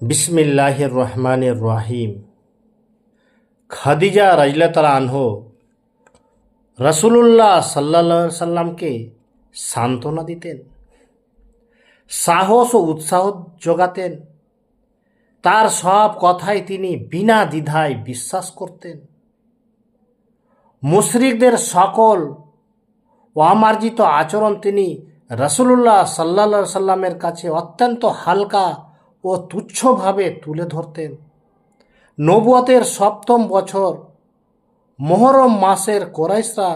বিসমিল্লাহির রহমানির রহিম। খাদিজা রাদিয়াল্লাহু আনহা রাসূলুল্লাহ সাল্লাল্লাহু আলাইহি সাল্লামকে সান্ত্বনা দিতেন, সাহস ও উৎসাহ যোগাতেন। তার সব কথাই তিনি বিনা দ্বিধায় বিশ্বাস করতেন। মুশরিকদের সকল অমার্জিত আচরণ তিনি রাসূলুল্লাহ সাল্লাল্লাহু আলাইহি সাল্লামের কাছে অত্যন্ত হালকা ও তুচ্ছভাবে তুলে ধরতেন। নবুয়তের ৭ম বছর মুহররম মাসের কুরাইশরা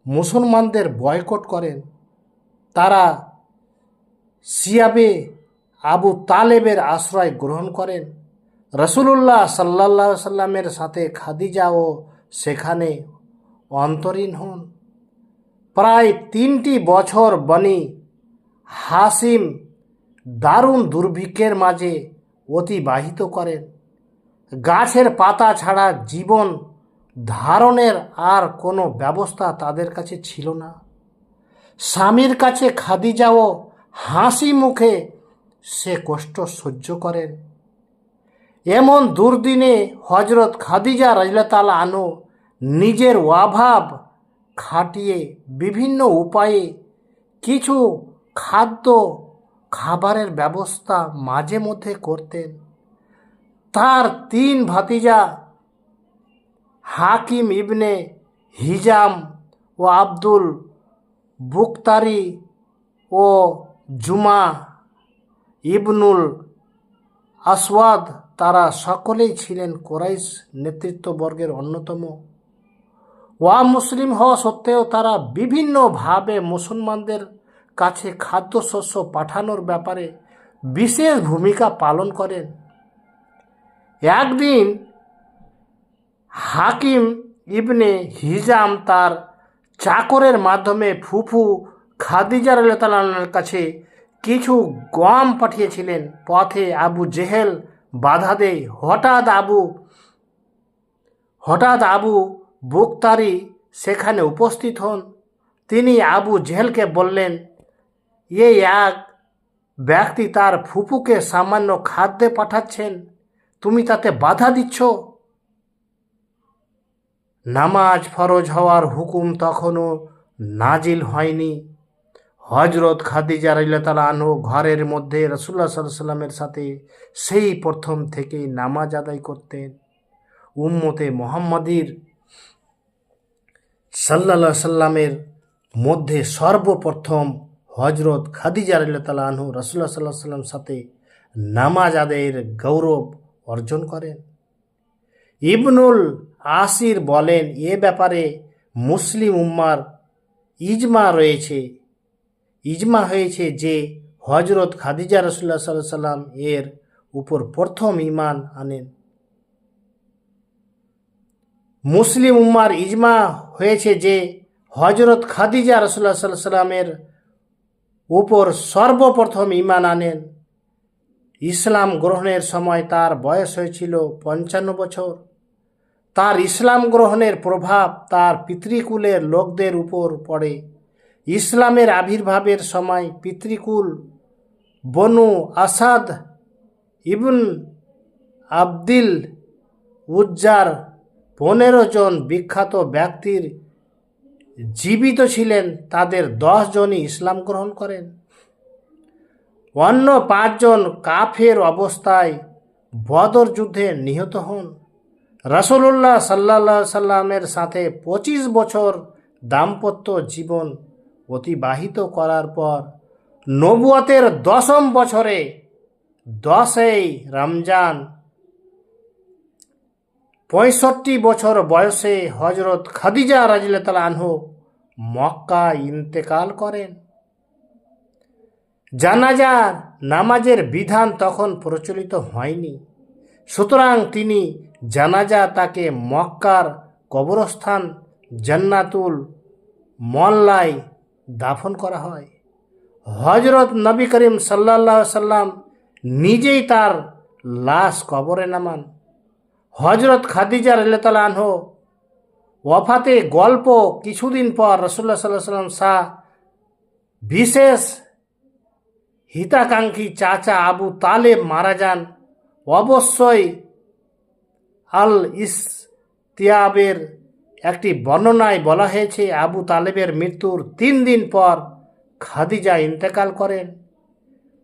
মুসলমানদের বয়কট করেন। তারা সিয়াবে আবু তালেবের আশ্রয় গ্রহণ করেন। রাসূলুল্লাহ সাল্লাল্লাহু আলাইহি সাল্লামের সাথে খাদিজাও সেখানে অন্তরীণ হন। প্রায় ৩টি বছর বনি হাসিম দারুণ দুর্ভিক্ষের মাঝে অতিবাহিত করেন। গাছের পাতা ছাড়া জীবন ধারণের আর কোনো ব্যবস্থা তাদের কাছে ছিল না। স্বামীর কাছে খাদিজাও হাসি মুখে সে কষ্ট সহ্য করেন। এমন দুর্দিনে হজরত খাদিজা রাদিয়াল্লাহু আনহা নিজের অভাব খাটিয়ে বিভিন্ন উপায়ে কিছু খাবারের ব্যবস্থা মাঝে মধ্যে করতেন। তার ৩ ভাতিজা হাকিম ইবনে হিজাম ও আব্দুল বুখতারি ও জুমা ইবনুল আসওয়াদ তারা সকলেই ছিলেন কুরাইশ নেতৃত্ববর্গের অন্যতম। মুসলিম হওয়া সত্ত্বেও তারা বিভিন্নভাবে মুসলমানদের কাছে খাদ্যশস্য পাঠানোর ব্যাপারে বিশেষ ভূমিকা পালন করেন। একদিন হাকিম ইবনে হিজাম তার চাকরের মাধ্যমে ফুফু খাদিজা রাদিয়াল্লাহু আনহার কাছে কিছু গম পাঠিয়েছিলেন। পথে আবু জেহেল বাধা দেয়। হঠাৎ আবু বুখতারি সেখানে উপস্থিত হন। তিনি আবু জেহেলকে বললেন, এই এক ব্যক্তি তার ফুফুকে সামান্য খাদ্যে পাঠাচ্ছেন, তুমি তাতে বাধা দিচ্ছ। নামাজ ফরজ হওয়ার হুকুম তখনও নাজিল হয়নি। হজরত খাদিজা রাদিয়াল্লাহু আনহা ঘরের মধ্যে রাসূলুল্লাহ সাল্লাল্লাহু আলাইহি সাল্লামের সাথে সেই প্রথম থেকেই নামাজ আদায় করতেন। উম্মতে মুহাম্মাদির সাল্লাল্লাহু আলাইহি সাল্লামের মধ্যে সর্বপ্রথম হজরত খাদিজা রাদিয়াল্লাহু আনহা রাসূলুল্লাহ সাল্লাল্লাহু আলাইহি সাল্লামের সাথে নামাজ আদায়ের গৌরব অর্জন করেন। ইবনুল আসির বলেন, এ ব্যাপারে মুসলিম উম্মার ইজমা হয়েছে যে হজরত খাদিজা রাসূলুল্লাহ সাল্লাল্লাহু আলাইহি সাল্লাম এর উপর প্রথম ঈমান আনেন। মুসলিম উম্মার ইজমা হয়েছে যে হজরত খাদিজা রাসূলুল্লাহ সাল্লাল্লাহু আলাইহি সাল্লামের উপর সর্বপ্রথম ঈমান আনেন। ইসলাম গ্রহণের সময় তার বয়স হয়েছিল 55 বছর। তার ইসলাম গ্রহণের প্রভাব তার পিতৃকুলের লোকদের উপর পড়ে। ইসলামের আবির্ভাবের সময় পিতৃকুল বনু আসাদ ইবন আবদিল উজ্জার 15 জন বিখ্যাত ব্যক্তির জীবিত ছিলেন। তাদের 10 জনই ইসলাম গ্রহণ করেন। অন্য 5 জন কাফের অবস্থায় বদর যুদ্ধে নিহত হন। রাসূলুল্লাহ সাল্লাল্লাহু আলাইহি সাল্লামের সাথে 25 বছর দাম্পত্য জীবন অতিবাহিত করার পর নবুয়তের 10ম বছরে 10ই রমজান 65 বছর বয়সে হজরত খাদিজা রাদিয়াল্লাহু আনহা মক্কা ইন্তেকাল করেন। জানাজার নামাজের বিধান তখন প্রচলিত হয়নি, সুতরাং তিনি জানাজা তাকে মক্কার কবরস্থান জান্নাতুল মোয়াল্লায় দাফন করা হয়। হজরত নবী করিম সাল্লাল্লাহু আলাইহি সাল্লাম নিজেই তার লাশ কবরে নামান। হজরত খাদিজা রাদিয়াল্লাহু আনহা ওয়াফাতে গল্প কিছুদিন পর রাসূলুল্লাহ সাল্লাল্লাহু আলাইহি সাল্লাম বিশেষ হিতাকাঙ্ক্ষী চাচা আবু তালেব মারা যান। অবশ্যই আল ইস্তিয়াবের একটি বর্ণনায় বলা হয়েছে আবু তালেবের মৃত্যুর 3 দিন পর খাদিজা ইন্তেকাল করেন।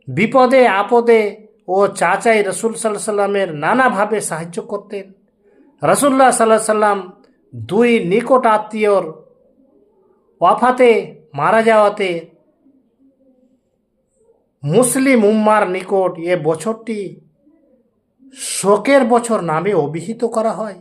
বিপদে আপদে ও চাচাই রসুল সাল্লাহ সাল্লামের নানাভাবে সাহায্য করতেন। রসুল্লাহ সাল্লাহ সাল্লাম 2 নিকট আত্মীয়র ওয়াফাতে মারা যাওয়াতে মুসলিম উম্মার নিকট এ বছরটি শোকের বছর নামে অভিহিত করা হয়।